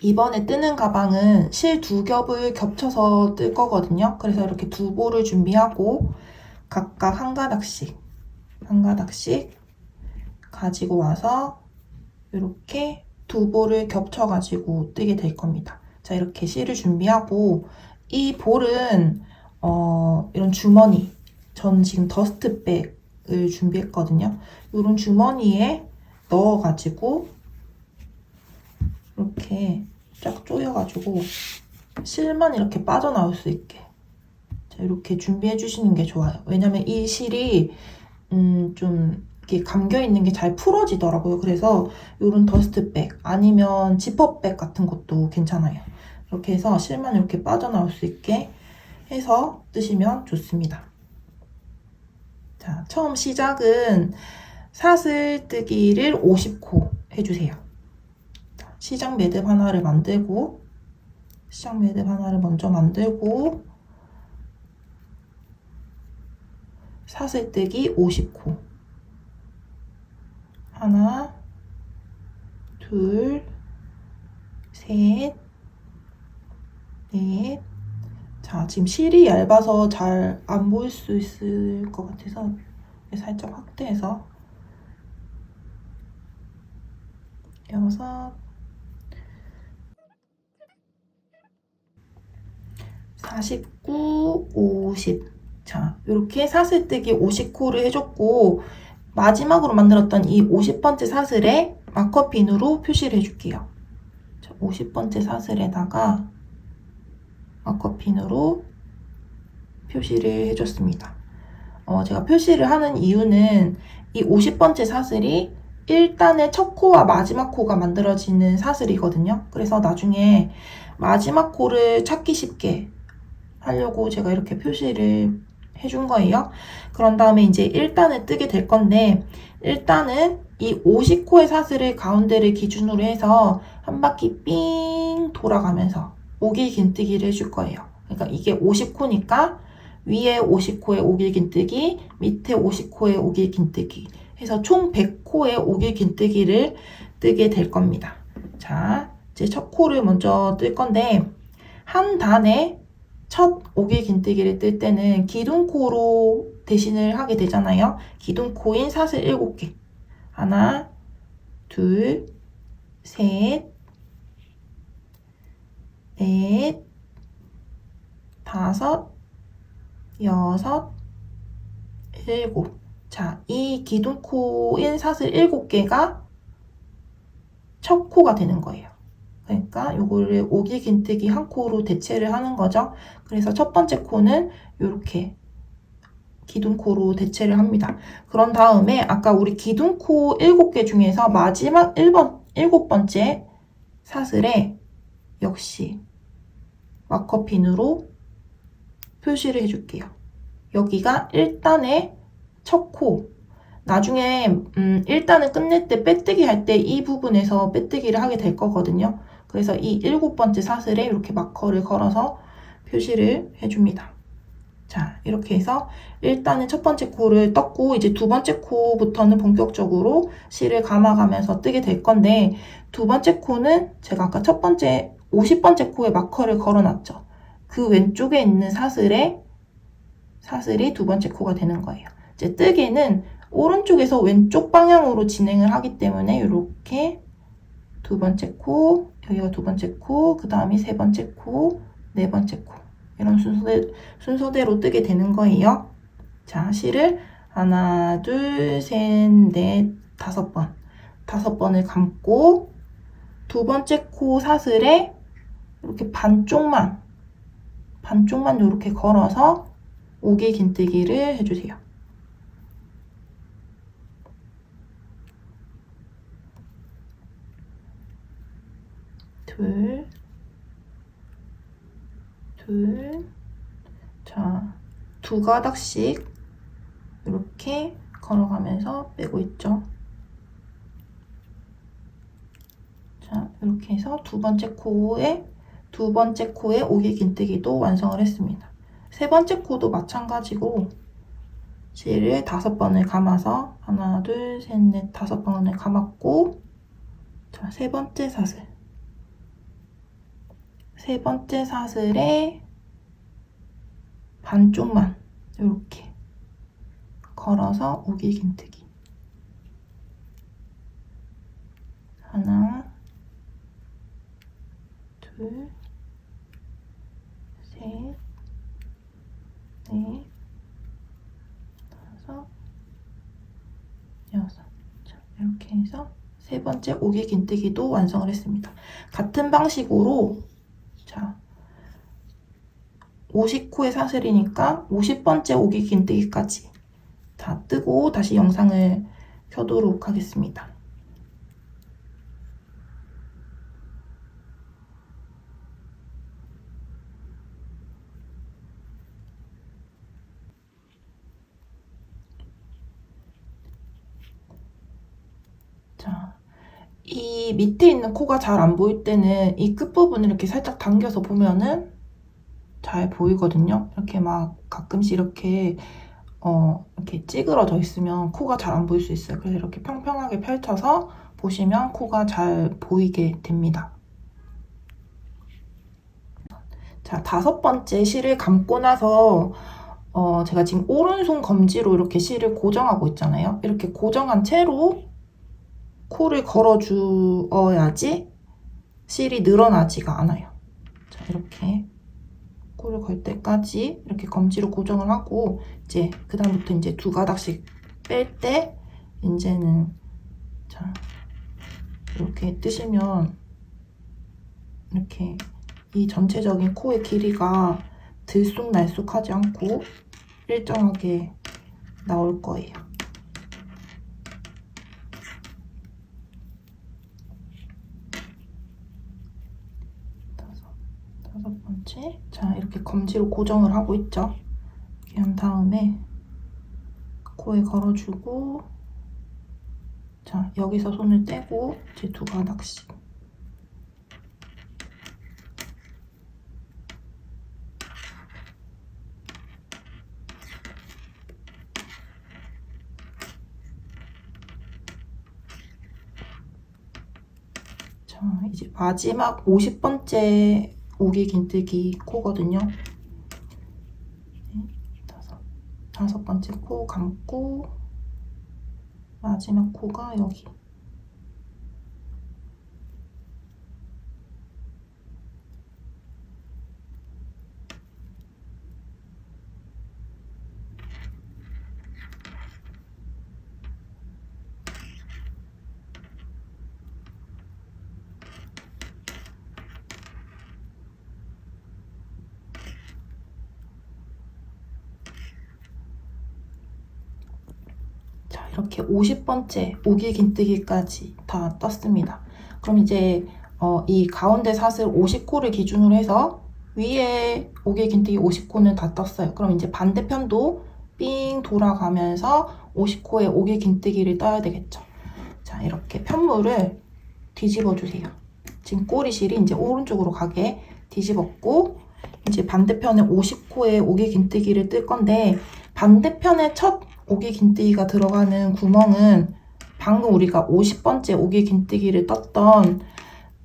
이번에 뜨는 가방은 실 2겹을 겹쳐서 뜰 거거든요. 그래서 이렇게 2볼을 준비하고 각각 한 가닥씩 가지고 와서 이렇게 2볼을 겹쳐가지고 뜨게 될 겁니다. 자, 이렇게 실을 준비하고 이 볼은 이런 주머니, 전 지금 더스트백을 준비했거든요. 이런 주머니에 넣어가지고 이렇게 쫙 조여가지고 실만 이렇게 빠져나올 수 있게 자, 이렇게 준비해 주시는 게 좋아요. 왜냐면 이 실이 좀 이렇게 감겨 있는 게 잘 풀어지더라고요. 그래서 이런 더스트백 아니면 지퍼백 같은 것도 괜찮아요. 이렇게 해서 실만 이렇게 빠져나올 수 있게 해서 뜨시면 좋습니다. 자, 처음 시작은 사슬 뜨기를 50코 해주세요. 자, 시작 매듭 하나를 만들고 시작 매듭 하나를 먼저 만들고 사슬 뜨기 50코 하나 둘 셋 넷 자, 지금 실이 얇아서 잘 안 보일 수 있을 것 같아서 살짝 확대해서 6 49 50 자, 이렇게 사슬뜨기 50코를 해줬고 마지막으로 만들었던 이 50번째 사슬에 마커핀으로 표시를 해줄게요. 자, 50번째 사슬에다가 마커핀으로 표시를 해줬습니다. 제가 표시를 하는 이유는 이 50번째 사슬이 1단의 첫 코와 마지막 코가 만들어지는 사슬이거든요. 그래서 나중에 마지막 코를 찾기 쉽게 하려고 제가 이렇게 표시를 해준 거예요. 그런 다음에 이제 1단을 뜨게 될 건데 1단은 이 50코의 사슬을 가운데를 기준으로 해서 한 바퀴 삥 돌아가면서 오길 긴뜨기를 해줄 거예요. 그러니까 이게 50코니까 위에 50코의 오길 긴뜨기, 밑에 50코의 오길 긴뜨기 해서 총 100코의 오길 긴뜨기를 뜨게 될 겁니다. 자, 이제 첫 코를 먼저 뜰 건데 한 단에 첫 오길 긴뜨기를 뜰 때는 기둥코로 대신을 하게 되잖아요. 기둥코인 사슬 7개 하나, 둘, 셋, 넷, 다섯, 여섯, 일곱 자, 이 기둥코인 사슬 7개가 첫 코가 되는 거예요. 그러니까 요거를 오길 긴뜨기 한 코로 대체를 하는 거죠. 그래서 첫 번째 코는 이렇게 기둥코로 대체를 합니다. 그런 다음에 아까 우리 기둥코 7개 중에서 마지막 7번째 사슬에 역시 마커핀으로 표시를 해줄게요. 여기가 1단의 첫 코. 나중에 1단을 끝낼 때 빼뜨기 할 때 이 부분에서 빼뜨기를 하게 될 거거든요. 그래서 이 7번째 사슬에 이렇게 마커를 걸어서 표시를 해줍니다. 자, 이렇게 해서 일단은 첫 번째 코를 떴고 이제 두 번째 코부터는 본격적으로 실을 감아가면서 뜨게 될 건데 두 번째 코는 제가 아까 첫 번째 50번째 코에 마커를 걸어놨죠. 그 왼쪽에 있는 사슬이 두 번째 코가 되는 거예요. 이제 뜨개는 오른쪽에서 왼쪽 방향으로 진행을 하기 때문에 이렇게 두 번째 코, 여기가 두 번째 코, 그 다음이 세 번째 코, 네 번째 코 이런 순서대로 뜨게 되는 거예요. 자, 실을 하나, 둘, 셋, 넷, 5번 5번을 감고 두 번째 코 사슬에 이렇게 반쪽만 이렇게 걸어서 오길 긴뜨기를 해주세요. 둘, 자, 2가닥씩 이렇게 걸어가면서 빼고 있죠. 자, 이렇게 해서 두 번째 코에 오길 긴뜨기도 완성을 했습니다. 세 번째 코도 마찬가지고 실을 5번을 감아서 하나, 둘, 셋, 넷, 5번을 감았고 자, 세 번째 사슬 세 번째 사슬에 반쪽만 이렇게 걸어서 오기긴뜨기. 하나, 둘, 셋, 넷, 다섯, 여섯. 자, 이렇게 해서 세 번째 오기긴뜨기도 완성을 했습니다. 같은 방식으로 자 50코의 사슬이니까 50번째 오기긴뜨기까지 다 뜨고 다시 영상을 켜도록 하겠습니다. 자, 이 밑에 있는 코가 잘 안 보일 때는 이 끝부분을 이렇게 살짝 당겨서 보면은 잘 보이거든요. 이렇게 막 가끔씩 이렇게 이렇게 찌그러져 있으면 코가 잘 안 보일 수 있어요. 그래서 이렇게 평평하게 펼쳐서 보시면 코가 잘 보이게 됩니다. 자, 다섯 번째 실을 감고 나서 제가 지금 오른손 검지로 이렇게 실을 고정하고 있잖아요. 이렇게 고정한 채로 코를 걸어주어야지 실이 늘어나지가 않아요. 자, 이렇게 코를 걸 때까지 이렇게 검지로 고정을 하고 이제 그 다음부터 이제 두 가닥씩 뺄 때 이제는 자 이렇게 뜨시면 이렇게 이 전체적인 코의 길이가 들쑥날쑥하지 않고 일정하게 나올 거예요. 다섯 번째. 자, 이렇게 검지로 고정을 하고 있죠. 이렇게 한 다음에 코에 걸어주고 자, 여기서 손을 떼고 이제 두 가닥씩 자, 이제 마지막 50번째 오기긴뜨기 코거든요. 다섯 번째 코 감고 마지막 코가 여기. 이렇게 50번째 오기긴뜨기까지 다 떴습니다. 그럼 이제 이 가운데 사슬 50코를 기준으로 해서 위에 오기긴뜨기 50코는 다 떴어요. 그럼 이제 반대편도 삥 돌아가면서 50코의 오기긴뜨기를 떠야 되겠죠. 자, 이렇게 편물을 뒤집어 주세요. 지금 꼬리실이 이제 오른쪽으로 가게 뒤집었고 이제 반대편에 50코의 오기긴뜨기를 뜰 건데 반대편에 첫 오기긴뜨기가 들어가는 구멍은 방금 우리가 50번째 오기긴뜨기를 떴던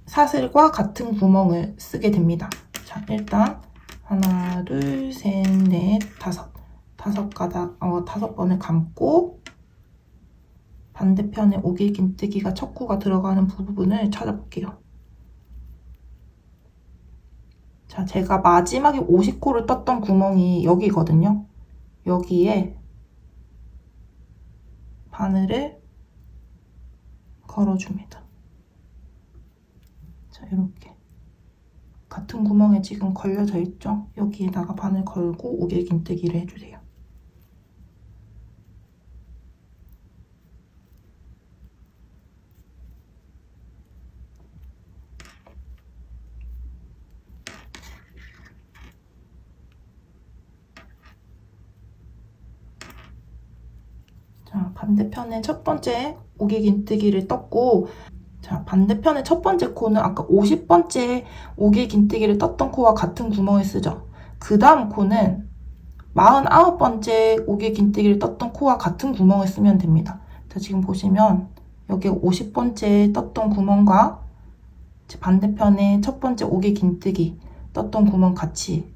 사슬과 같은 구멍을 쓰게 됩니다. 자, 일단 하나, 둘, 셋, 넷, 다섯 가닥, 5번을 감고 반대편에 오기긴뜨기가 첫 코가 들어가는 부분을 찾아볼게요. 자, 제가 마지막에 50코를 떴던 구멍이 여기거든요. 여기에 바늘을 걸어줍니다. 자, 이렇게 같은 구멍에 지금 걸려져 있죠? 여기에다가 바늘 걸고 오기긴뜨기를 해주세요. 자, 반대편에 첫 번째 오기긴뜨기를 떴고 자, 반대편에 첫 번째 코는 아까 50번째 오기긴뜨기를 떴던 코와 같은 구멍을 쓰죠. 그 다음 코는 49번째 오기긴뜨기를 떴던 코와 같은 구멍을 쓰면 됩니다. 자, 지금 보시면 여기 50번째 떴던 구멍과 반대편에 첫 번째 오개 긴뜨기 떴던 구멍 같이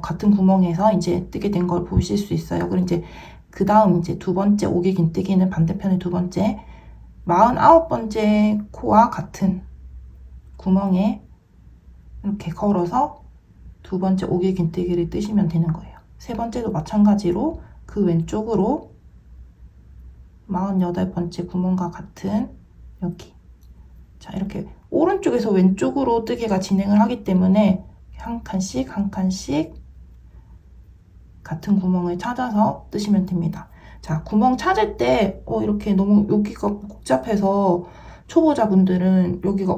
같은 구멍에서 이제 뜨게 된 걸 보실 수 있어요. 그리고 이제 그 다음 이제 두 번째 오개 긴뜨기는 반대편의 두 번째 49번째 코와 같은 구멍에 이렇게 걸어서 두 번째 오개 긴뜨기를 뜨시면 되는 거예요. 세 번째도 마찬가지로 그 왼쪽으로 48번째 구멍과 같은 여기, 자 이렇게 오른쪽에서 왼쪽으로 뜨개가 진행을 하기 때문에 한 칸씩 같은 구멍을 찾아서 뜨시면 됩니다. 자, 구멍 찾을 때 이렇게 너무 여기가 복잡해서 초보자분들은 여기가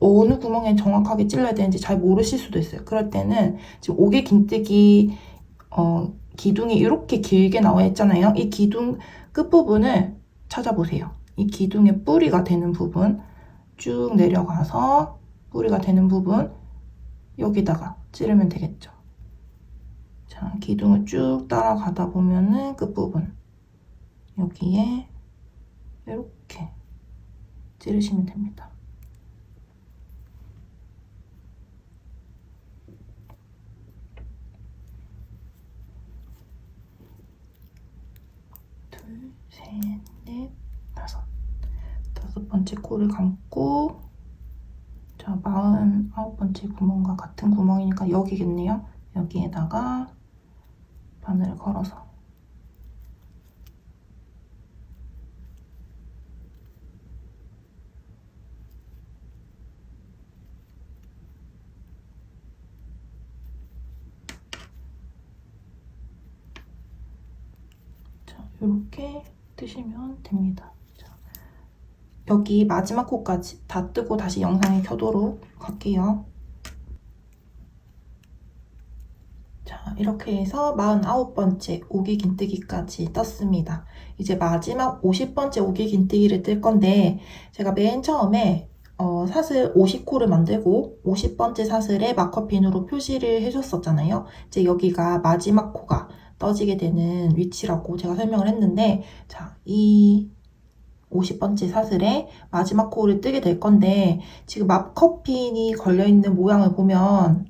어느 구멍에 정확하게 찔러야 되는지 잘 모르실 수도 있어요. 그럴 때는 지금 오개 긴뜨기 기둥이 이렇게 길게 나와 있잖아요. 이 기둥 끝부분을 찾아보세요. 이 기둥의 뿌리가 되는 부분 쭉 내려가서 뿌리가 되는 부분 여기다가 찌르면 되겠죠. 자, 기둥을 쭉 따라가다 보면은 끝부분 여기에 이렇게 찌르시면 됩니다. 둘, 셋, 넷, 다섯 번째 코를 감고, 자, 49번째 구멍과 같은 구멍이니까 여기겠네요. 여기에다가 바늘을 걸어서 자, 이렇게 뜨시면 됩니다. 자, 여기 마지막 코까지 다 뜨고 다시 영상을 켜도록 할게요. 자, 이렇게 해서 49번째 오개 긴뜨기까지 떴습니다. 이제 마지막 50번째 오개 긴뜨기를 뜰 건데, 제가 맨 처음에 사슬 50코를 만들고 50번째 사슬에 마커핀으로 표시를 해줬었잖아요. 이제 여기가 마지막 코가 떠지게 되는 위치라고 제가 설명을 했는데, 자, 이 50번째 사슬에 마지막 코를 뜨게 될 건데, 지금 마커핀이 걸려있는 모양을 보면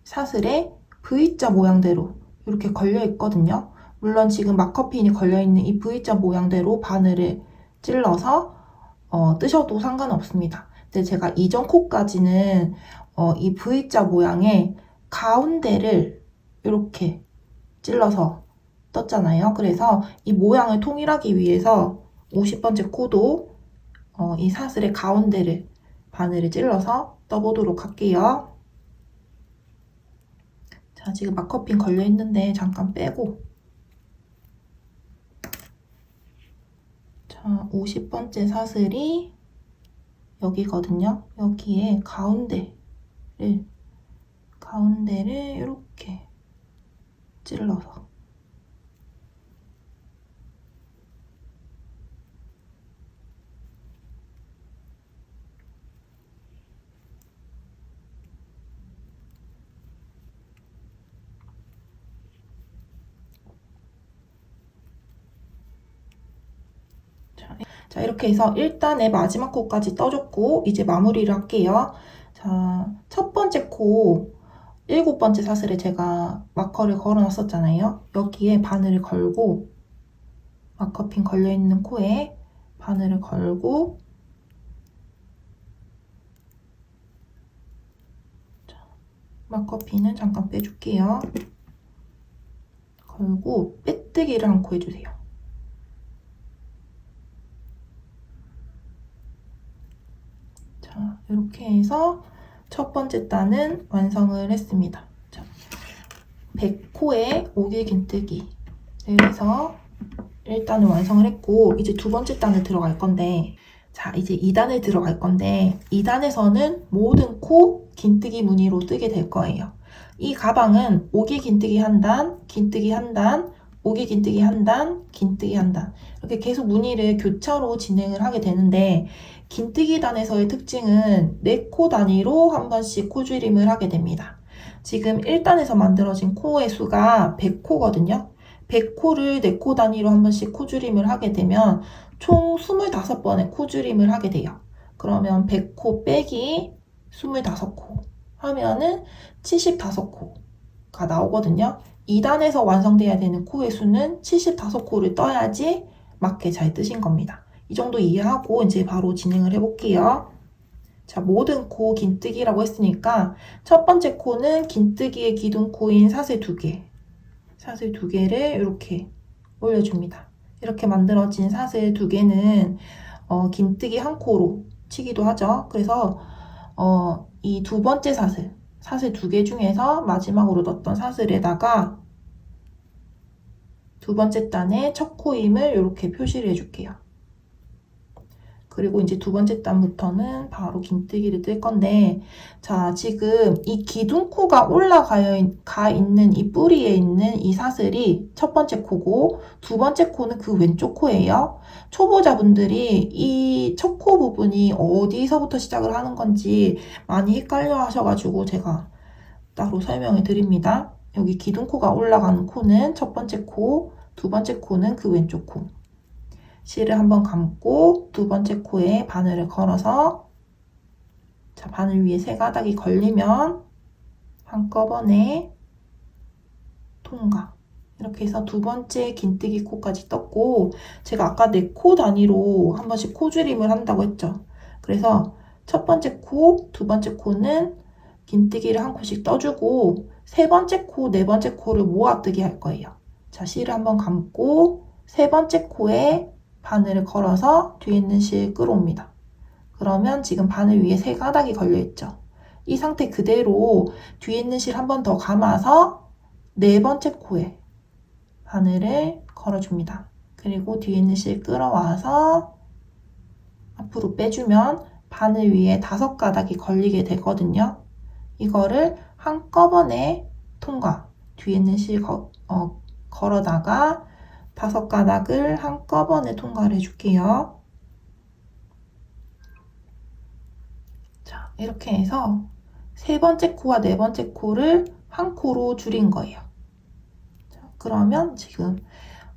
사슬에 V자 모양대로 이렇게 걸려 있거든요. 물론 지금 마커핀이 걸려있는 이 V자 모양대로 바늘을 찔러서 뜨셔도 상관없습니다. 근데 제가 이전 코까지는 이 V자 모양의 가운데를 이렇게 찔러서 떴잖아요. 그래서 이 모양을 통일하기 위해서 50번째 코도 이 사슬의 가운데를 바늘을 찔러서 떠보도록 할게요. 자, 지금 마커핀 걸려있는데 잠깐 빼고, 자, 50번째 사슬이 여기거든요. 여기에 가운데를 이렇게 찔러서 자, 이렇게 해서 1단의 마지막 코까지 떠줬고, 이제 마무리를 할게요. 자, 첫 번째 코 7번째 사슬에 제가 마커를 걸어 놨었잖아요. 여기에 바늘을 걸고, 마커핀 걸려있는 코에 바늘을 걸고, 자, 마커핀은 잠깐 빼줄게요. 걸고 빼뜨기를 않고 해주세요. 자, 이렇게 해서 첫 번째 단은 완성을 했습니다. 자, 100코에 오개 긴뜨기를 해서 1단을 완성을 했고, 이제 두 번째 단을 들어갈 건데, 자, 이제 2단을 들어갈 건데, 2단에서는 모든 코 긴뜨기 무늬로 뜨게 될 거예요. 이 가방은 오개 긴뜨기 한 단, 긴뜨기 한 단, 오개 긴뜨기 한 단, 긴뜨기 한 단, 이렇게 계속 무늬를 교차로 진행을 하게 되는데, 긴뜨기 단에서의 특징은 4코 단위로 한 번씩 코줄임을 하게 됩니다. 지금 1단에서 만들어진 코의 수가 100코거든요. 100코를 4코 단위로 한 번씩 코줄임을 하게 되면 총 25번의 코줄임을 하게 돼요. 그러면 100코 빼기 25코 하면은 75코가 나오거든요. 2단에서 완성돼야 되는 코의 수는 75코를 떠야지 맞게 잘 뜨신 겁니다. 이 정도 이해하고 이제 바로 진행을 해볼게요. 자, 모든 코 긴뜨기라고 했으니까 첫 번째 코는 긴뜨기의 기둥코인 사슬 2개, 사슬 2개를 이렇게 올려줍니다. 이렇게 만들어진 사슬 2개는 긴뜨기 한 코로 치기도 하죠. 그래서 이 두 번째 사슬 2개 중에서 마지막으로 넣었던 사슬에다가 두 번째 단의 첫 코임을 이렇게 표시를 해줄게요. 그리고 이제 두 번째 단부터는 바로 긴뜨기를 뜰 건데, 자, 지금 이 기둥코가 올라가 있는 이 뿌리에 있는 이 사슬이 첫 번째 코고, 두 번째 코는 그 왼쪽 코예요. 초보자분들이 이 첫 코 부분이 어디서부터 시작을 하는 건지 많이 헷갈려 하셔가지고 제가 따로 설명을 드립니다. 여기 기둥코가 올라가는 코는 첫 번째 코, 두 번째 코는 그 왼쪽 코. 실을 한번 감고 두 번째 코에 바늘을 걸어서, 자, 바늘 위에 세 가닥이 걸리면 한꺼번에 통과. 이렇게 해서 두 번째 긴뜨기 코까지 떴고, 제가 아까 4코 단위로 한 번씩 코줄임을 한다고 했죠. 그래서 첫 번째 코, 두 번째 코는 긴뜨기를 한 코씩 떠주고, 세 번째 코, 네 번째 코를 모아뜨기 할 거예요. 자, 실을 한번 감고 세 번째 코에 바늘을 걸어서 뒤에 있는 실 끌어옵니다. 그러면 지금 바늘 위에 세 가닥이 걸려있죠. 이 상태 그대로 뒤에 있는 실 한 번 더 감아서 네 번째 코에 바늘을 걸어줍니다. 그리고 뒤에 있는 실 끌어와서 앞으로 빼주면 바늘 위에 5가닥이 걸리게 되거든요. 이거를 한꺼번에 통과. 뒤에 있는 실 걸어다가 5가닥을 한꺼번에 통과를 해줄게요. 자, 이렇게 해서 세 번째 코와 네 번째 코를 한 코로 줄인 거예요. 자, 그러면 지금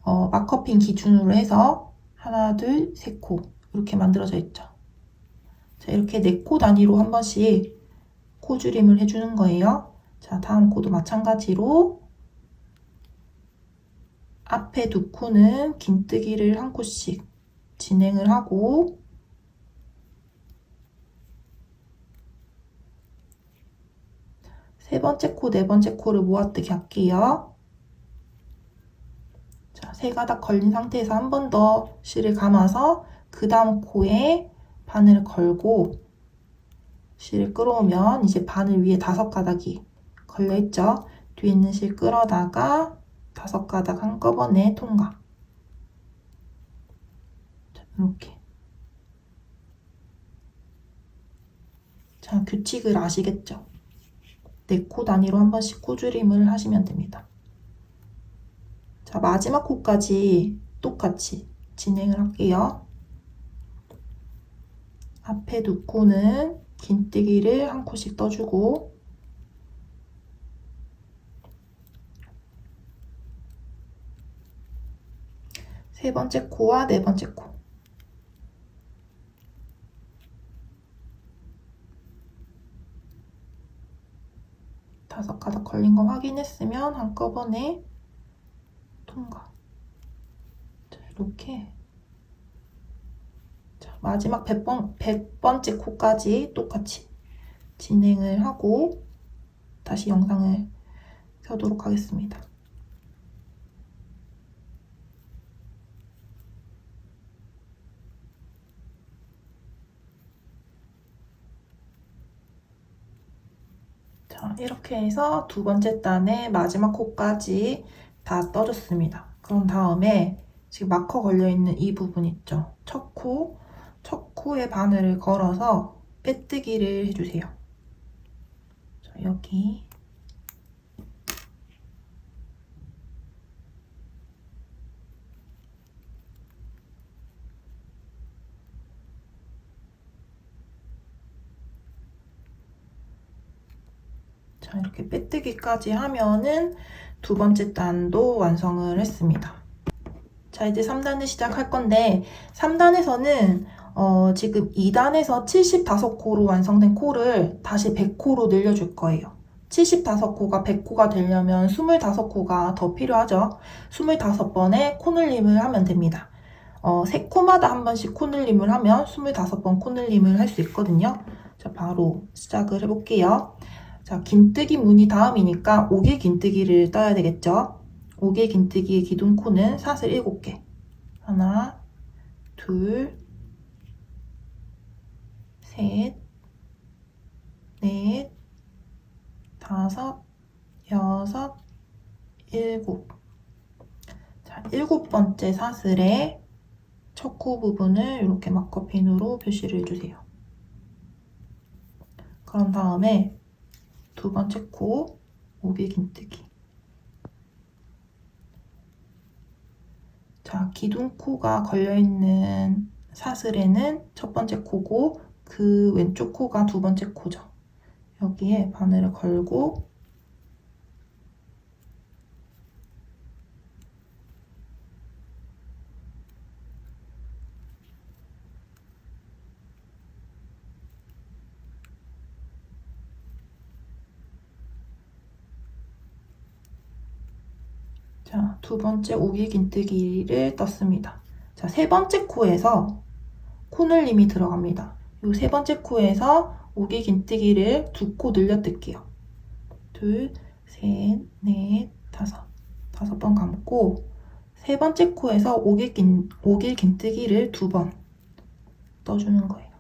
마커핀 기준으로 해서 하나, 둘, 세 코 이렇게 만들어져 있죠. 자, 이렇게 4코 단위로 한 번씩 코 줄임을 해주는 거예요. 자, 다음 코도 마찬가지로 앞에 2코는 긴뜨기를 한 코씩 진행을 하고, 세 번째 코, 네 번째 코를 모아뜨기 할게요. 자, 세 가닥 걸린 상태에서 한 번 더 실을 감아서 그 다음 코에 바늘을 걸고 실을 끌어오면 이제 바늘 위에 5가닥이 걸려있죠. 뒤에 있는 실 끌어다가 5가닥 한꺼번에 통과. 자, 이렇게. 자, 규칙을 아시겠죠? 4코 단위로 한 번씩 코줄임을 하시면 됩니다. 자, 마지막 코까지 똑같이 진행을 할게요. 앞에 2코는 긴뜨기를 한 코씩 떠주고, 세 번째 코와 네 번째 코, 다섯 가닥 걸린 거 확인했으면 한꺼번에 통과. 자, 이렇게. 자, 마지막 100번째 코까지 똑같이 진행을 하고 다시 영상을 켜도록 하겠습니다. 자, 이렇게 해서 두 번째 단의 마지막 코까지 다 떠줬습니다. 그런 다음에 지금 마커 걸려있는 이 부분 있죠? 첫 코에 바늘을 걸어서 빼뜨기를 해주세요. 자, 여기. 자, 이렇게 빼뜨기까지 하면은 두 번째 단도 완성을 했습니다. 자, 이제 3단을 시작할 건데 3단에서는 지금 2단에서 75코로 완성된 코를 다시 100코로 늘려줄 거예요. 75코가 100코가 되려면 25코가 더 필요하죠. 25번의 코늘림을 하면 됩니다. 3코마다 한 번씩 코늘림을 하면 25번 코늘림을 할 수 있거든요. 자, 바로 시작을 해볼게요. 자, 긴뜨기 무늬 다음이니까 5길 긴뜨기를 떠야 되겠죠. 5길 긴뜨기의 기둥코는 사슬 7개. 하나, 둘, 셋, 넷, 다섯, 여섯, 일곱. 자, 7번째 사슬에 첫 코 부분을 이렇게 마커핀으로 표시를 해주세요. 그런 다음에 두 번째 코 5길 긴뜨기. 자, 기둥코가 걸려있는 사슬에는 첫 번째 코고 그 왼쪽 코가 두 번째 코죠. 여기에 바늘을 걸고 자, 두 번째 5길 긴뜨기를 떴습니다. 자, 세 번째 코에서 코늘림이 들어갑니다. 이 세 번째 코에서 5길 긴뜨기를 2코 늘려 뜰게요. 둘, 셋, 넷, 다섯. 5번 감고 세 번째 코에서 5길 긴뜨기를 2번 떠주는 거예요.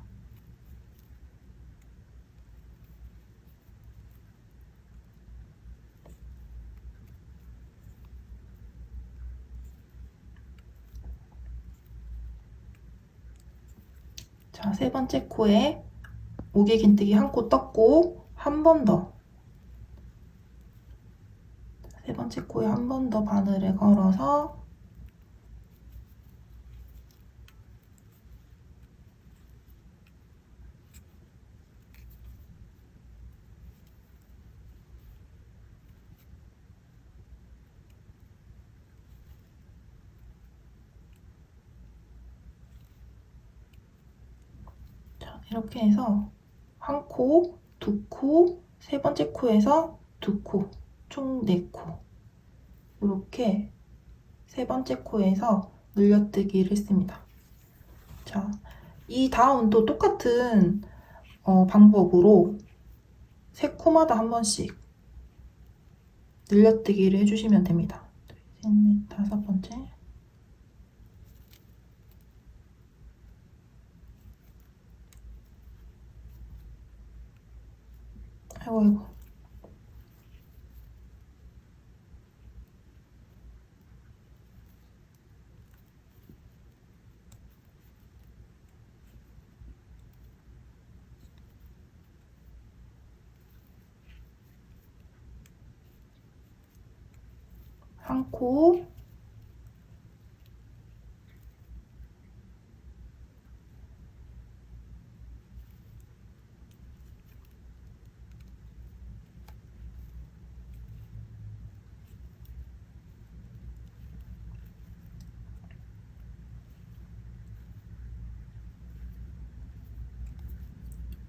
자, 세 번째 코에 5길 긴뜨기 한 코 떴고 한 번 더. 세 번째 코에 한 번 더 바늘을 걸어서 자, 이렇게 해서 한 코, 두 코, 세 번째 코에서 두 코, 총 4코. 이렇게 세 번째 코에서 늘려뜨기를 했습니다. 자, 이 다음도 똑같은 방법으로 세 코마다 한 번씩 늘려뜨기를 해주시면 됩니다. 둘, 셋, 넷, 5번째. 아이고, 아이고. 한 코,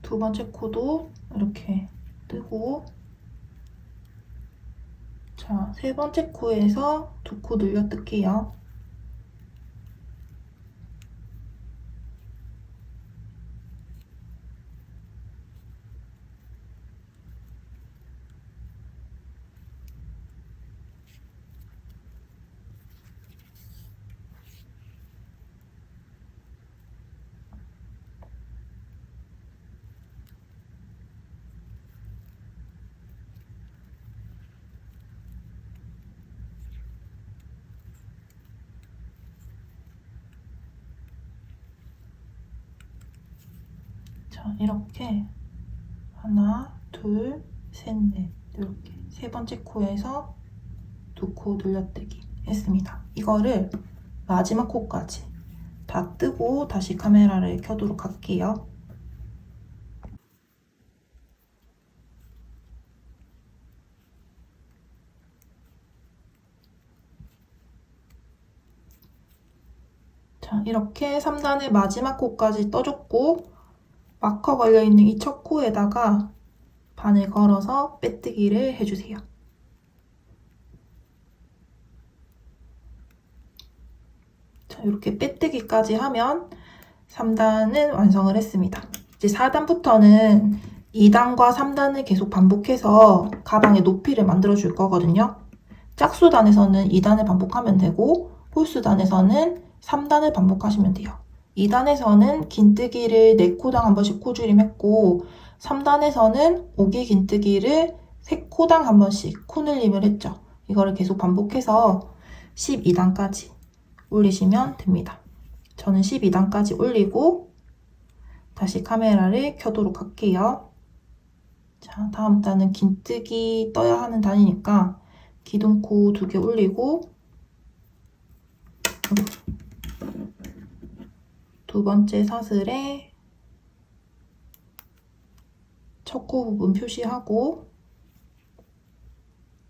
두 번째 코도 이렇게 뜨고, 자, 세 번째 코에서 2코 늘려 뜰게요. 자, 이렇게 하나, 둘, 셋, 넷 이렇게 세 번째 코에서 2코 늘려뜨기 했습니다. 이거를 마지막 코까지 다 뜨고 다시 카메라를 켜도록 할게요. 자, 이렇게 3단의 마지막 코까지 떠줬고 마커 걸려있는 이 첫 코에다가 바늘 걸어서 빼뜨기를 해주세요. 자, 이렇게 빼뜨기까지 하면 3단은 완성을 했습니다. 이제 4단부터는 2단과 3단을 계속 반복해서 가방의 높이를 만들어 줄 거거든요. 짝수단에서는 2단을 반복하면 되고 홀수단에서는 3단을 반복하시면 돼요. 2단에서는 긴뜨기를 4코당 한 번씩 코줄임 했고 3단에서는 5개 긴뜨기를 3코당 한 번씩 코늘림을 했죠. 이거를 계속 반복해서 12단까지 올리시면 됩니다. 저는 12단까지 올리고 다시 카메라를 켜도록 할게요. 자, 다음 단은 긴뜨기 떠야 하는 단이니까 기둥코 2개 올리고 두 번째 사슬에 첫 코 부분 표시하고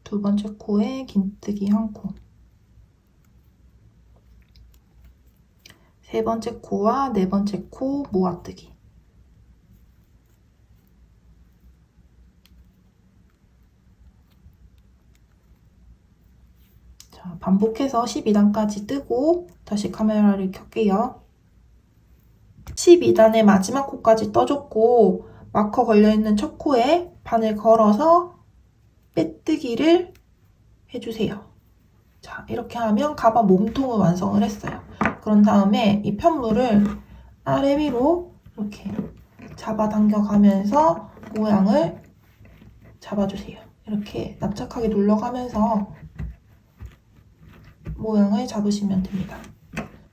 두 번째 코에 긴뜨기 1코, 세 번째 코와 네 번째 코 모아뜨기. 자, 반복해서 12단까지 뜨고 다시 카메라를 켤게요. 12단의 마지막 코까지 떠줬고 마커 걸려있는 첫 코에 바늘 걸어서 빼뜨기를 해주세요. 자, 이렇게 하면 가방 몸통을 완성을 했어요. 그런 다음에 이 편물을 아래 위로 이렇게 잡아당겨 가면서 모양을 잡아주세요. 이렇게 납작하게 눌러가면서 모양을 잡으시면 됩니다.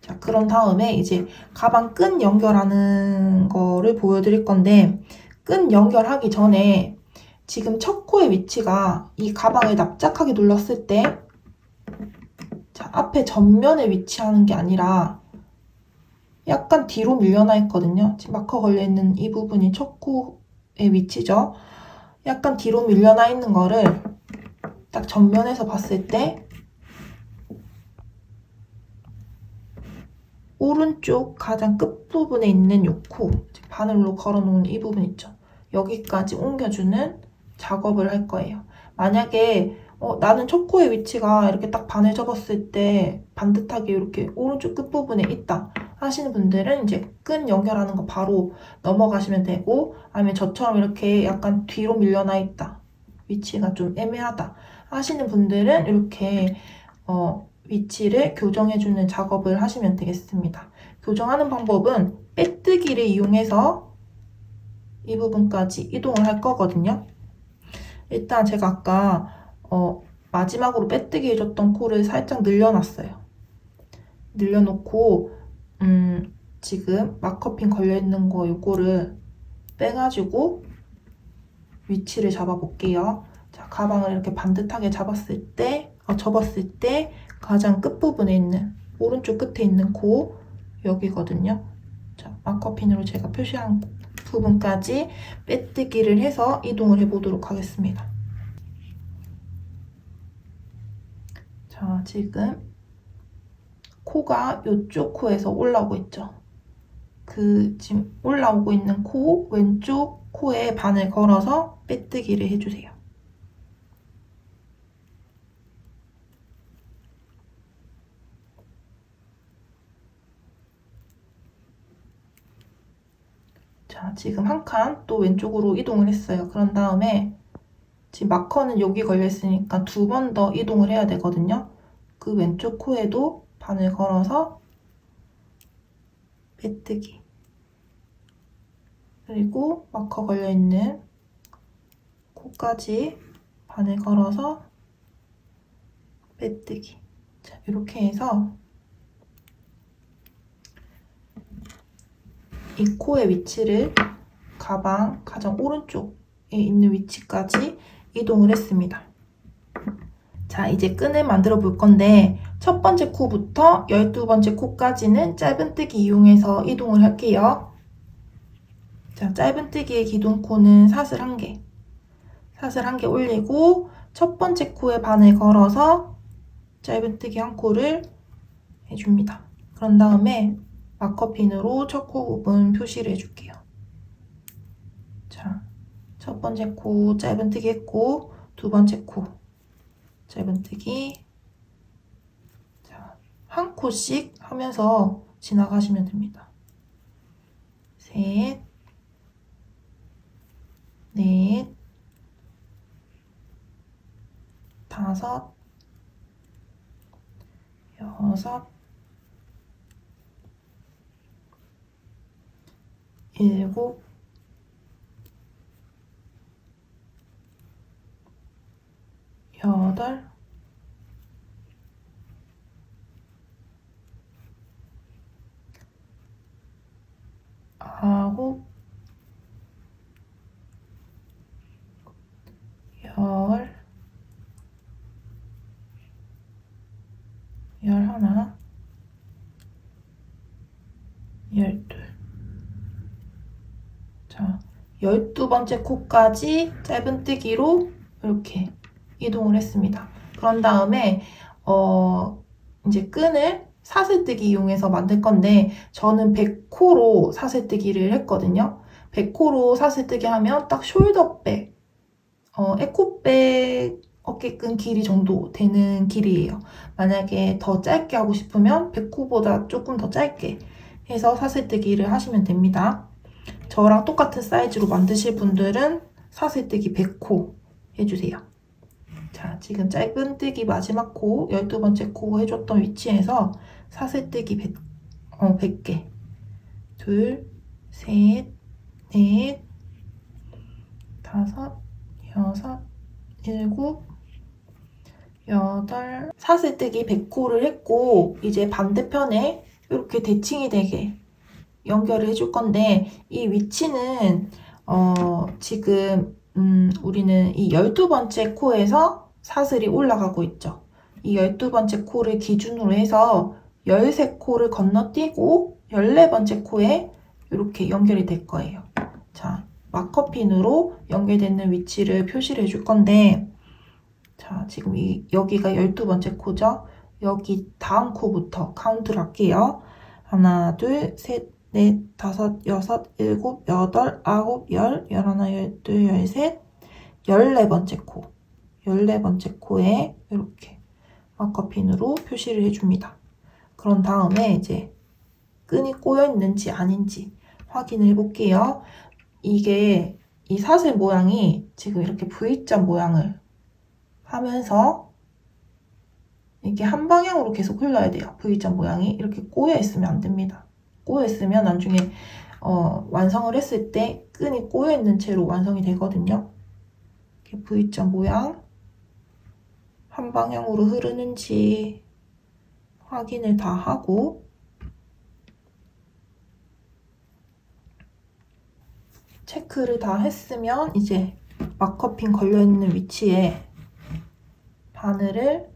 자, 그런 다음에 이제 가방 끈 연결하는 거를 보여드릴 건데 끈 연결하기 전에 지금 첫 코의 위치가 이 가방을 납작하게 눌렀을 때 자, 앞에 전면에 위치하는 게 아니라 약간 뒤로 밀려나 있거든요. 지금 마커 걸려있는 이 부분이 첫 코의 위치죠. 약간 뒤로 밀려나 있는 거를 딱 전면에서 봤을 때 오른쪽 가장 끝부분에 있는 이 코, 바늘로 걸어놓은 이 부분 있죠. 여기까지 옮겨주는 작업을 할 거예요. 만약에 나는 첫 코의 위치가 이렇게 딱 바늘 접었을 때 반듯하게 이렇게 오른쪽 끝부분에 있다 하시는 분들은 이제 끈 연결하는 거 바로 넘어가시면 되고, 아니면 저처럼 이렇게 약간 뒤로 밀려나 있다, 위치가 좀 애매하다 하시는 분들은 이렇게 위치를 교정해주는 작업을 하시면 되겠습니다. 교정하는 방법은 빼뜨기를 이용해서 이 부분까지 이동을 할 거거든요. 일단 제가 아까 마지막으로 빼뜨기 해줬던 코를 살짝 늘려놨어요. 늘려놓고 지금 마커핀 걸려있는 거 요거를 빼가지고 위치를 잡아볼게요. 자, 가방을 이렇게 반듯하게 접었을 때 가장 끝부분에 있는 오른쪽 끝에 있는 코 여기거든요. 자, 마커핀으로 제가 표시한 부분까지 빼뜨기를 해서 이동을 해보도록 하겠습니다. 자, 지금 코가 이쪽 코에서 올라오고 있죠. 지금 올라오고 있는 코 왼쪽 코에 바늘 걸어서 빼뜨기를 해주세요. 자, 지금 한 칸 또 왼쪽으로 이동을 했어요. 그런 다음에 지금 마커는 여기 걸려 있으니까 2번 더 이동을 해야 되거든요. 그 왼쪽 코에도 바늘 걸어서 빼뜨기, 그리고 마커 걸려 있는 코까지 바늘 걸어서 빼뜨기. 자, 이렇게 해서 이 코의 위치를 가방 가장 오른쪽에 있는 위치까지 이동을 했습니다. 자, 이제 끈을 만들어 볼 건데 첫 번째 코부터 12번째 코까지는 짧은뜨기 이용해서 이동을 할게요. 자, 짧은뜨기의 기둥코는 사슬 1개, 사슬 1개 올리고 첫 번째 코에 바늘 걸어서 짧은뜨기 1코를 해줍니다. 그런 다음에 마커핀으로 첫 코 부분 표시를 해줄게요. 자, 첫 번째 코 짧은뜨기 했고, 두 번째 코 짧은뜨기. 자, 한 코씩 하면서 지나가시면 됩니다. 셋, 넷, 다섯, 여섯, 일곱, 여덟, 아홉, 열, 열하나, 열둘. 자, 12번째 코까지 짧은뜨기로 이렇게 이동을 했습니다. 그런 다음에 이제 끈을 사슬뜨기 이용해서 만들 건데 저는 100코로 사슬뜨기를 했거든요. 100코로 사슬뜨기 하면 딱 숄더백, 에코백 어깨끈 길이 정도 되는 길이에요. 만약에 더 짧게 하고 싶으면 100코보다 조금 더 짧게 해서 사슬뜨기를 하시면 됩니다. 저랑 똑같은 사이즈로 만드실 분들은 사슬뜨기 100코 해주세요. 자, 지금 짧은뜨기 마지막 코, 12번째 코 해줬던 위치에서 사슬뜨기 100개. 둘, 셋, 넷, 다섯, 여섯, 일곱, 여덟. 사슬뜨기 100코를 했고, 이제 반대편에 이렇게 대칭이 되게 연결을 해줄 건데, 이 위치는 지금 우리는 이 12번째 코에서 사슬이 올라가고 있죠. 이 12번째 코를 기준으로 해서 13코를 건너뛰고 14번째 코에 이렇게 연결이 될 거예요. 자, 마커핀으로 연결되는 위치를 표시를 해줄 건데, 자, 지금 여기가 12번째 코죠? 여기 다음 코부터 카운트를 할게요. 하나, 둘, 셋, 넷, 다섯, 여섯, 일곱, 여덟, 아홉, 열, 열하나, 열둘, 열셋, 14번째 코. 14번째 코에 이렇게 마커핀으로 표시를 해줍니다. 그런 다음에 이제 끈이 꼬여있는지 아닌지 확인을 해볼게요. 이게 이 사슬 모양이 지금 이렇게 V자 모양을 하면서 이렇게 한 방향으로 계속 흘러야 돼요. V자 모양이 이렇게 꼬여있으면 안 됩니다. 꼬여있으면 나중에 완성을 했을 때 끈이 꼬여있는 채로 완성이 되거든요. 이렇게 V자 모양 한 방향으로 흐르는지 확인을 다 하고, 체크를 다 했으면 이제 마커핀 걸려있는 위치에 바늘을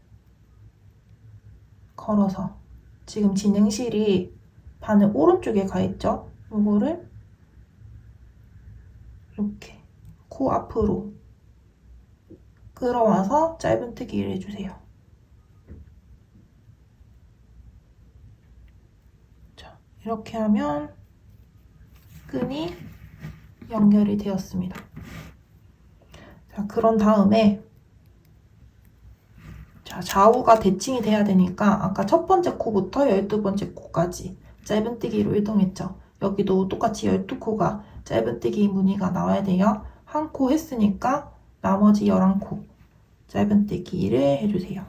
걸어서, 지금 진행실이 바늘 오른쪽에 가 있죠? 이거를 이렇게 코 앞으로 끌어와서 짧은뜨기를 해주세요. 자, 이렇게 하면 끈이 연결이 되었습니다. 자, 그런 다음에 자, 좌우가 대칭이 돼야 되니까 아까 첫 번째 코부터 12번째 코까지 짧은뜨기로 이동했죠. 여기도 똑같이 12코가 짧은뜨기 무늬가 나와야 돼요. 한 코 했으니까 나머지 11코 짧은뜨기를 해주세요.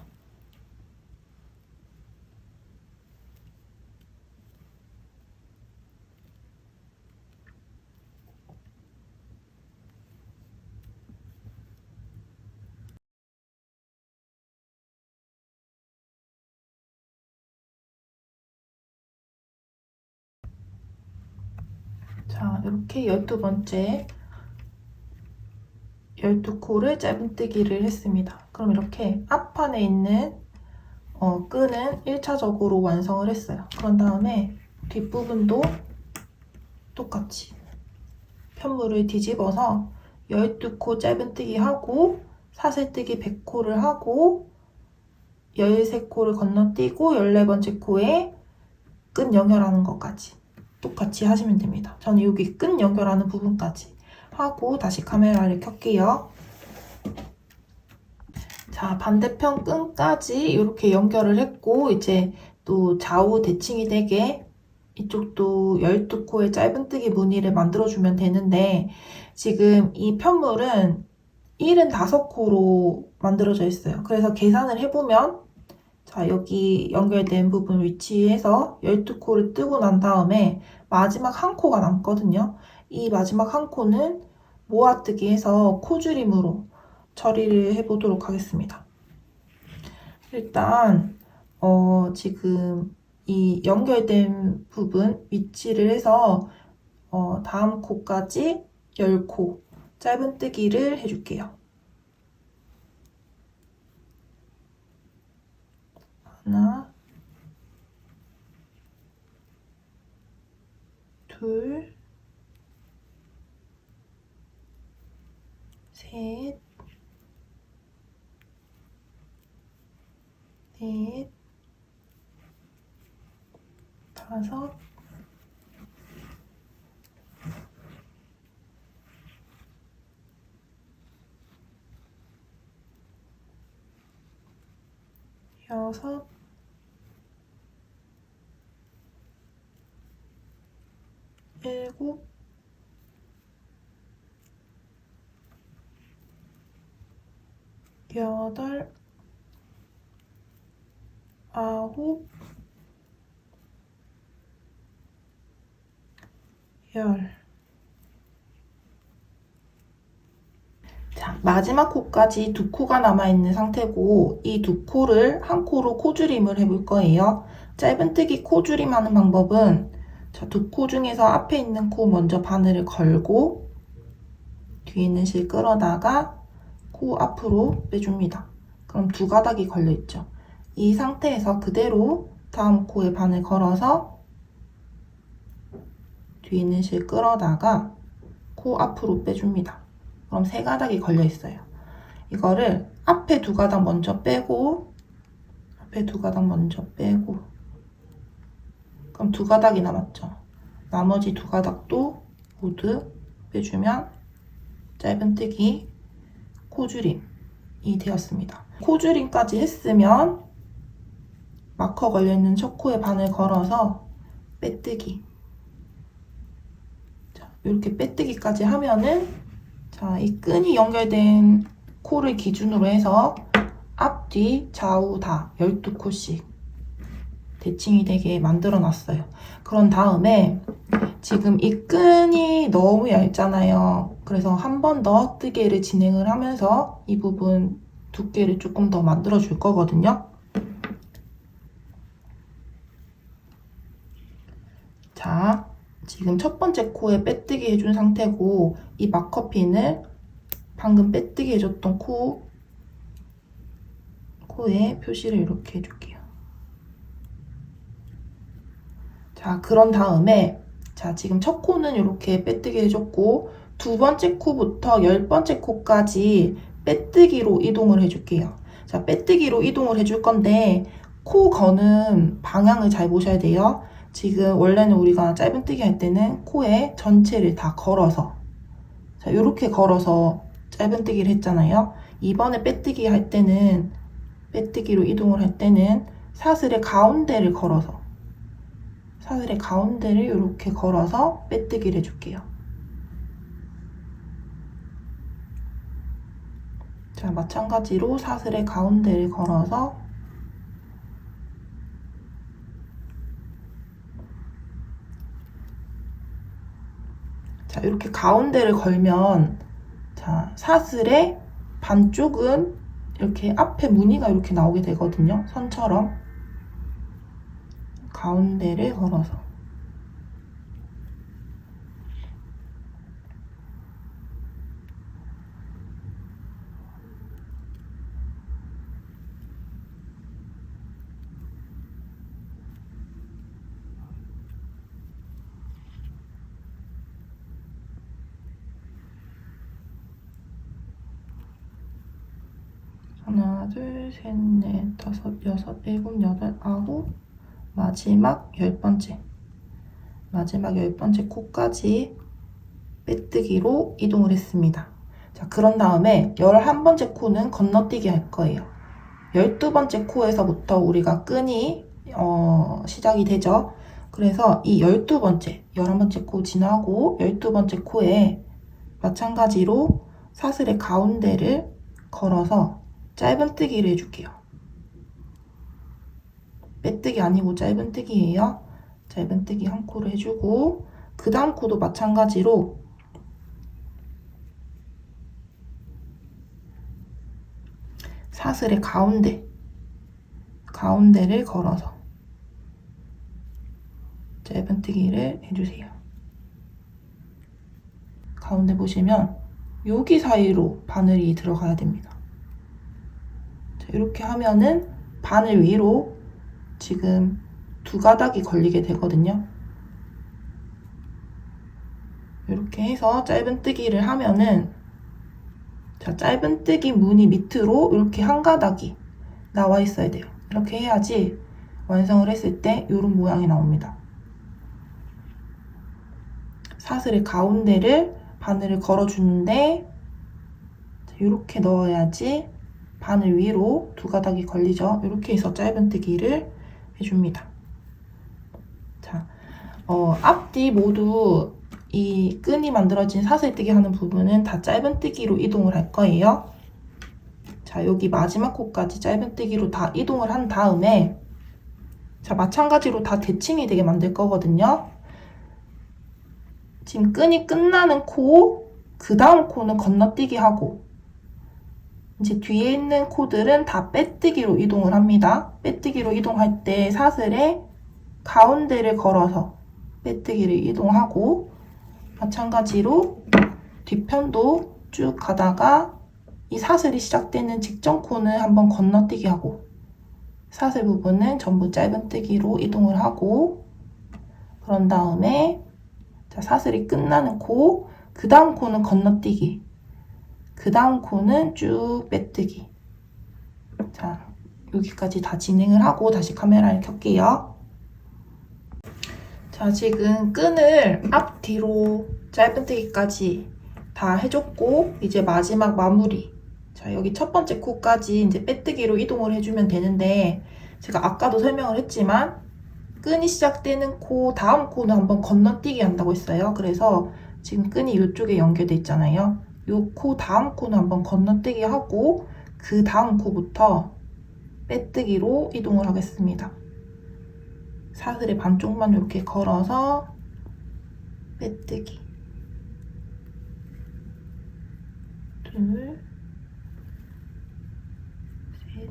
자, 이렇게 12번째 12코를 짧은뜨기를 했습니다. 그럼 이렇게 앞판에 있는 끈은 1차적으로 완성을 했어요. 그런 다음에 뒷부분도 똑같이 편물을 뒤집어서 12코 짧은뜨기 하고 사슬뜨기 100코를 하고 13코를 건너뛰고 14번째 코에 끈 연결하는 것까지 똑같이 하시면 됩니다. 저는 여기 끈 연결하는 부분까지 하고 다시 카메라를 켤게요. 자, 반대편 끈까지 이렇게 연결을 했고 이제 또 좌우 대칭이 되게 이쪽도 12코의 짧은뜨기 무늬를 만들어주면 되는데 지금 이 편물은 75코로 만들어져 있어요. 그래서 계산을 해보면 자, 여기 연결된 부분 위치에서 12코를 뜨고 난 다음에 마지막 한 코가 남거든요. 이 마지막 한 코는 모아뜨기 해서 코줄임으로 처리를 해보도록 하겠습니다. 일단 지금 이 연결된 부분 위치를 해서 다음 코까지 10코 짧은뜨기를 해줄게요. 하나, 둘, 셋, 넷, 다섯, 여섯, 일곱, 여덟, 아홉, 열. 자, 마지막 코까지 2코가 남아있는 상태고 이 2코를 한 코로 코줄임을 해볼 거예요. 짧은뜨기 코줄임 하는 방법은 자, 2코 중에서 앞에 있는 코 먼저 바늘을 걸고 뒤에 있는 실 끌어다가 코 앞으로 빼줍니다. 그럼 2가닥이 걸려있죠. 이 상태에서 그대로 다음 코에 바늘 걸어서 뒤에 있는 실 끌어다가 코 앞으로 빼줍니다. 그럼 3가닥이 걸려있어요. 이거를 앞에 2가닥 먼저 빼고 앞에 2가닥 먼저 빼고 그럼 2가닥이 남았죠. 나머지 2가닥도 모두 빼주면 짧은뜨기 코줄임이 되었습니다. 코줄임까지 했으면 마커 걸려있는 첫 코에 바늘 걸어서 빼뜨기. 자, 이렇게 빼뜨기까지 하면은 자, 이 끈이 연결된 코를 기준으로 해서 앞뒤 좌우 다 12코씩 대칭이 되게 만들어 놨어요. 그런 다음에 지금 이 끈이 너무 얇잖아요. 그래서 한 번 더 뜨개를 진행을 하면서 이 부분 두께를 조금 더 만들어 줄 거거든요. 자, 지금 첫 번째 코에 빼뜨기 해준 상태고 이 마커핀을 방금 빼뜨기 해줬던 코에 표시를 이렇게 해줄게요. 자, 그런 다음에 자, 지금 첫 코는 이렇게 빼뜨기 해줬고 2번째 코부터 10번째 코까지 빼뜨기로 이동을 해줄게요. 자, 빼뜨기로 이동을 해줄 건데 코 거는 방향을 잘 보셔야 돼요. 지금 원래는 우리가 짧은뜨기 할 때는 코에 전체를 다 걸어서 자, 이렇게 걸어서 짧은뜨기를 했잖아요. 이번에 빼뜨기 할 때는 빼뜨기로 이동을 할 때는 사슬의 가운데를 걸어서 사슬의 가운데를 이렇게 걸어서 빼뜨기를 해줄게요. 자, 마찬가지로 사슬의 가운데를 걸어서 자, 이렇게 가운데를 걸면 자, 사슬의 반쪽은 이렇게 앞에 무늬가 이렇게 나오게 되거든요. 선처럼 가운데를 걸어서 하나, 둘, 셋, 넷, 다섯, 여섯, 일곱, 여덟, 아홉, 마지막 10번째 코까지 빼뜨기로 이동을 했습니다. 자, 그런 다음에 11번째 코는 건너뛰기 할 거예요. 12번째 코에서부터 우리가 끈이 시작이 되죠. 그래서 이 11번째 코 지나고 12번째 코에 마찬가지로 사슬의 가운데를 걸어서 짧은뜨기를 해줄게요. 빼뜨기 아니고 짧은뜨기예요. 짧은뜨기 한 코를 해주고 그 다음 코도 마찬가지로 사슬의 가운데를 걸어서 짧은뜨기를 해주세요. 가운데 보시면 여기 사이로 바늘이 들어가야 됩니다. 자, 이렇게 하면은 바늘 위로 지금 2가닥이 걸리게 되거든요. 이렇게 해서 짧은뜨기를 하면은 자, 짧은뜨기 무늬 밑으로 이렇게 한 가닥이 나와 있어야 돼요. 이렇게 해야지 완성을 했을 때 이런 모양이 나옵니다. 사슬의 가운데를 바늘을 걸어주는데 이렇게 넣어야지 바늘 위로 2가닥이 걸리죠. 이렇게 해서 짧은뜨기를 해줍니다. 자, 앞뒤 모두 이 끈이 만들어진 사슬뜨기 하는 부분은 다 짧은뜨기로 이동을 할 거예요. 자, 여기 마지막 코까지 짧은뜨기로 다 이동을 한 다음에 자, 마찬가지로 다 대칭이 되게 만들 거거든요. 지금 끈이 끝나는 코, 그 다음 코는 건너뛰기 하고 이제 뒤에 있는 코들은 다 빼뜨기로 이동을 합니다. 빼뜨기로 이동할 때 사슬의 가운데를 걸어서 빼뜨기를 이동하고 마찬가지로 뒷편도 쭉 가다가 이 사슬이 시작되는 직전 코는 한번 건너뛰기 하고 사슬 부분은 전부 짧은뜨기로 이동을 하고 그런 다음에 자, 사슬이 끝나는 코, 그 다음 코는 건너뛰기, 그 다음 코는 쭉 빼뜨기. 자, 여기까지 다 진행을 하고 다시 카메라를 켤게요. 자, 지금 끈을 앞뒤로 짧은뜨기까지 다 해줬고 이제 마지막 마무리. 자, 여기 첫 번째 코까지 이제 빼뜨기로 이동을 해주면 되는데 제가 아까도 설명을 했지만 끈이 시작되는 코, 다음 코는 한번 건너뛰기 한다고 했어요. 그래서 지금 끈이 이쪽에 연결돼 있잖아요. 이 코, 다음 코는 한번 건너뛰기 하고 그 다음 코부터 빼뜨기로 이동을 하겠습니다. 사슬의 반쪽만 이렇게 걸어서 빼뜨기. 둘, 셋,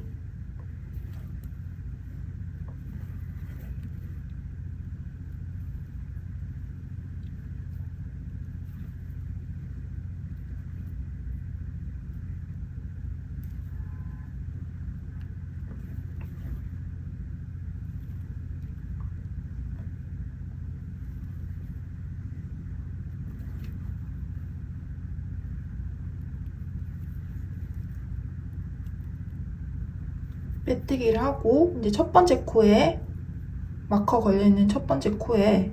빼뜨기를 하고 이제 첫 번째 코에 마커 걸려있는 첫 번째 코에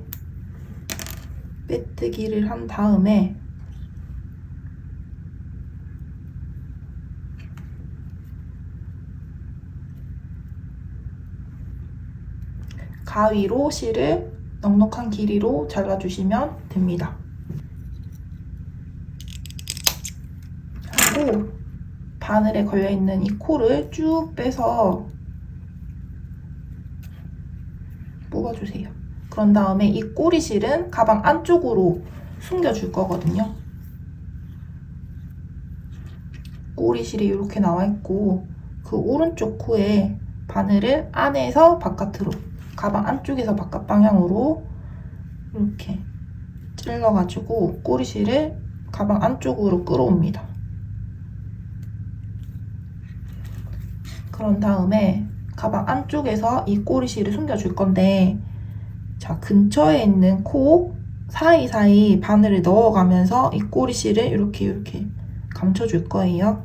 빼뜨기를 한 다음에 가위로 실을 넉넉한 길이로 잘라주시면 됩니다. 하고 바늘에 걸려있는 이 코를 쭉 빼서 뽑아주세요. 그런 다음에 이 꼬리실은 가방 안쪽으로 숨겨줄 거거든요. 꼬리실이 이렇게 나와 있고 그 오른쪽 코에 바늘을 안에서 바깥으로 가방 안쪽에서 바깥 방향으로 이렇게 찔러가지고 꼬리실을 가방 안쪽으로 끌어옵니다. 그런 다음에 가방 안쪽에서 이 꼬리실을 숨겨줄 건데 자, 근처에 있는 코 사이사이 바늘을 넣어가면서 이 꼬리실을 이렇게 감춰줄 거예요.